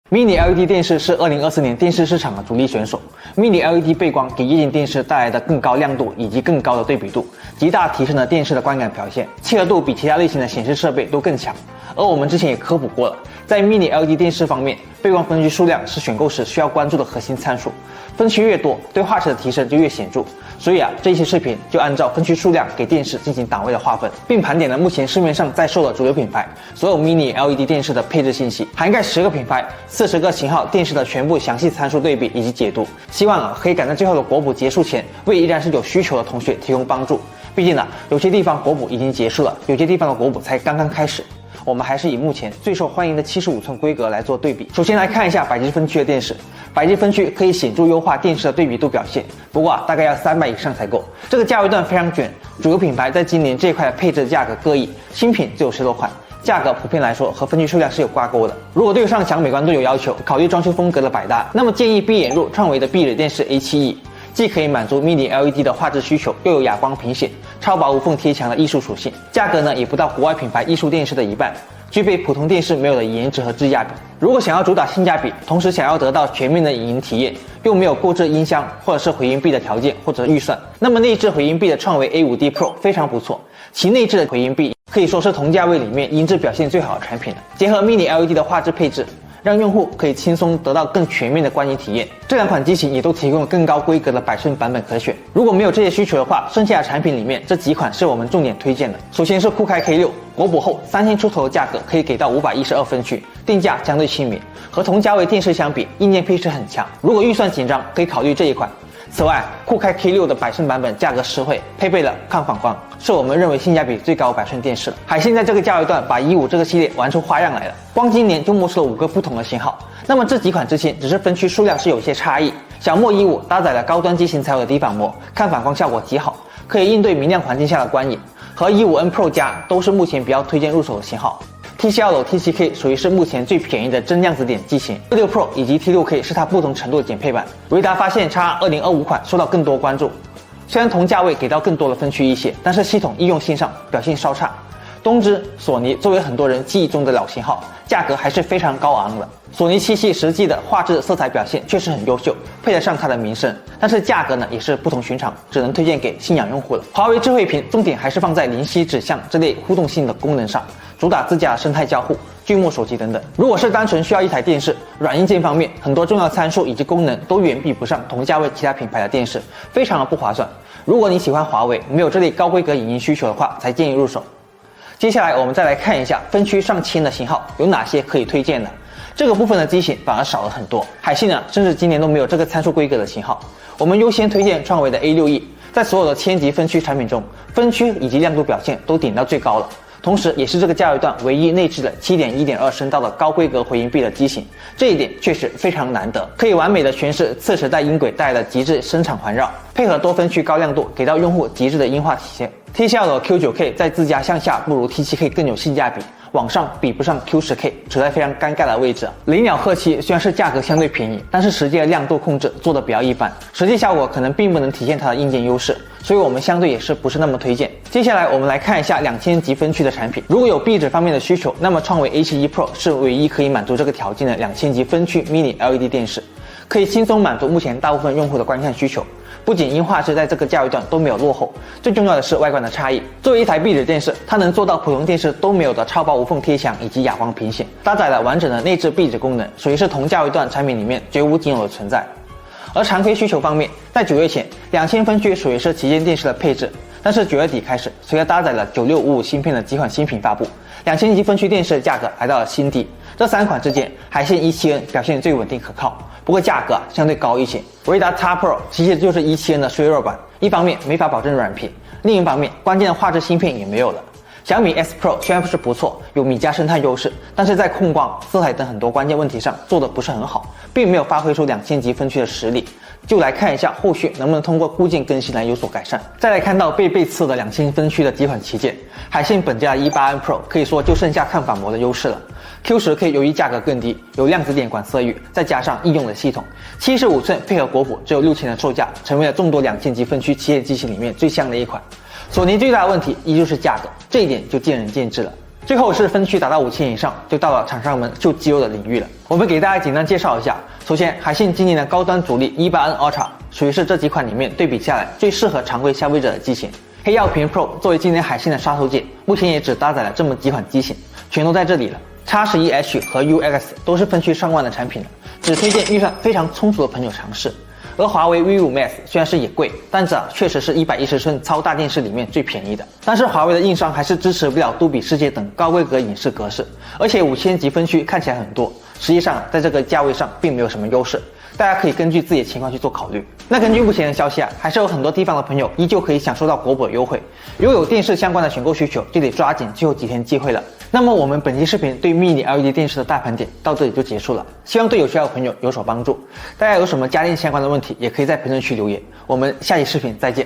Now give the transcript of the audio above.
Mini LED 电视是2024年电视市场的主力选手。Mini LED 背光给液晶电视带来的更高亮度以及更高的对比度，极大提升了电视的观感表现，契合度比其他类型的显示设备都更强。而我们之前也科普过了，在 Mini LED 电视方面，背光分区数量是选购时需要关注的核心参数，分区越多，对画质的提升就越显著。所以这一期视频就按照分区数量给电视进行档位的划分，并盘点了目前市面上在售的主流品牌所有 Mini LED 电视的配置信息，涵盖10个品牌、40个型号电视的全部详细参数对比以及解读，希望可以赶在最后的国补结束前，为依然是有需求的同学提供帮助。毕竟有些地方国补已经结束了，有些地方的国补才刚刚开始。我们还是以目前最受欢迎的75寸规格来做对比。首先来看一下100G分区的电视，100G分区可以显著优化电视的对比度表现，不过大概要300以上才够。这个价位段非常卷，主流品牌在今年这一块的配置价格各异，新品就有10多款，价格普遍来说和分区数量是有挂钩的。如果对上墙美观度有要求，考虑装修风格的百搭，那么建议闭眼入创维的壁纸电视 A7E， 既可以满足 Mini LED 的画质需求，又有哑光屏显、超薄无缝贴墙的艺术属性，价格也不到国外品牌艺术电视的一半，具备普通电视没有的颜值和质价比。如果想要主打性价比，同时想要得到全面的影音体验，又没有购置音箱或者是回音壁的条件或者预算，那么内置回音壁的创维 A5D Pro 非常不错，其内置的回音壁可以说是同价位里面音质表现最好的产品了。结合 Mini LED 的画质配置，让用户可以轻松得到更全面的观影体验。这两款机型也都提供了更高规格的100寸版本可选。如果没有这些需求的话，剩下的产品里面这几款是我们重点推荐的。首先是酷开 K6， 国补后3000出头的价格可以给到512分区，定价相对亲民，和同价位电视相比，硬件配置很强。如果预算紧张，可以考虑这一款。此外，酷开 K6 的100寸版本价格实惠，配备了抗反光，是我们认为性价比最高的100寸电视了。海信在这个价位段把E5这个系列玩出花样来了，光今年就摸出了5个不同的型号。那么这几款之前只是分区数量是有些差异。小墨E5搭载了高端机型才有的低反膜，抗反光效果极好，可以应对明亮环境下的观影，和E5N Pro 加都是目前比较推荐入手的型号。TCL T7K 属于是目前最便宜的真量子点机型，T6 Pro 以及 T6K 是它不同程度的减配版。维达发现 X2025 款受到更多关注，虽然同价位给到更多的分区一些，但是系统应用性上表现稍差。东芝、索尼作为很多人记忆中的老型号，价格还是非常高昂的。索尼7系实际的画质、色彩表现确实很优秀，配得上它的名声，但是价格也是不同寻常，只能推荐给信仰用户了。华为智慧屏重点还是放在灵犀指向这类互动性的功能上，主打自家的生态交互、巨幕手机等等。如果是单纯需要一台电视，软硬件方面很多重要参数以及功能都远比不上同价位其他品牌的电视，非常的不划算。如果你喜欢华为，没有这类高规格影音需求的话，才建议入手。接下来我们再来看一下分区上千的型号有哪些可以推荐的。这个部分的机型反而少了很多，海信甚至今年都没有这个参数规格的型号。我们优先推荐创维的 A6E， 在所有的1000级分区产品中，分区以及亮度表现都顶到最高了，同时也是这个价位段唯一内置了 7.1.2 声道的高规格回音壁的机型，这一点确实非常难得，可以完美的诠释次时代音轨带来的极致声场环绕，配合多分区高亮度，给到用户极致的音画体现。TCL 的 Q9K 在自家向下不如 T7K 更有性价比，往上比不上 Q10K， 处在非常尴尬的位置。灵鸟贺7虽然是价格相对便宜，但是实际的亮度控制做得比较一般，实际效果可能并不能体现它的硬件优势，所以我们相对也是不是那么推荐。接下来我们来看一下2000级分区的产品，如果有壁纸方面的需求，那么创维 A7E Pro 是唯一可以满足这个条件的2000级分区 Mini LED 电视，可以轻松满足目前大部分用户的观看需求。不仅音画质在这个价位段都没有落后，最重要的是外观的差异。作为一台壁纸电视，它能做到普通电视都没有的超薄无缝贴墙以及哑光屏显，搭载了完整的内置壁纸功能，属于是同价位段产品里面绝无仅有的存在。而常规需求方面，在9月前2000分区属于是旗舰电视的配置，但是9月底开始，随着搭载了9655芯片的几款新品发布，2000级分区电视的价格来到了新低。这3款之间，海信 E7N 表现最稳定可靠，不过价格相对高一些。维达 X Pro 其实就是 E7N 的削弱版，一方面没法保证软屏，另一方面关键的画质芯片也没有了。小米 S Pro 虽然是不错，有米家生态优势，但是在控光、色彩等很多关键问题上做得不是很好，并没有发挥出2000级分区的实力。就来看一下后续能不能通过固件更新来有所改善。再来看到被刺的2000分区的几款旗舰，海信本家的 E8N Pro 可以说就剩下抗反膜的优势了。Q10K 由于价格更低，有量子点管色域，再加上应用的系统，75寸配合国补只有6000的售价，成为了众多2000级分区旗舰机型里面最香的一款。索尼最大的问题依旧是价格，这一点就见仁见智了。最后是分区达到5000以上，就到了厂商们秀肌肉的领域了。我们给大家简单介绍一下。首先，海信今年的高端主力 180N Ultra 属于是这几款里面对比下来最适合常规消费者的机型。黑曜屏 Pro 作为今年海信的杀手锏，目前也只搭载了这么几款机型，全都在这里了。X11H 和 UX 都是分区上万的产品了，只推荐预算非常充足的朋友尝试。而华为 V5 Max 虽然是也贵，但是确实是110寸超大电视里面最便宜的。但是华为的硬伤还是支持不了杜比世界等高规格影视格式，而且5000级分区看起来很多，实际上在这个价位上并没有什么优势。大家可以根据自己的情况去做考虑。那根据目前的消息还是有很多地方的朋友依旧可以享受到国补的优惠。如果有电视相关的选购需求，就得抓紧最后几天机会了。那么我们本期视频对 Mini LED 电视的大盘点到这里就结束了，希望对有需要的朋友有所帮助。大家有什么家电相关的问题，也可以在评论区留言。我们下期视频再见。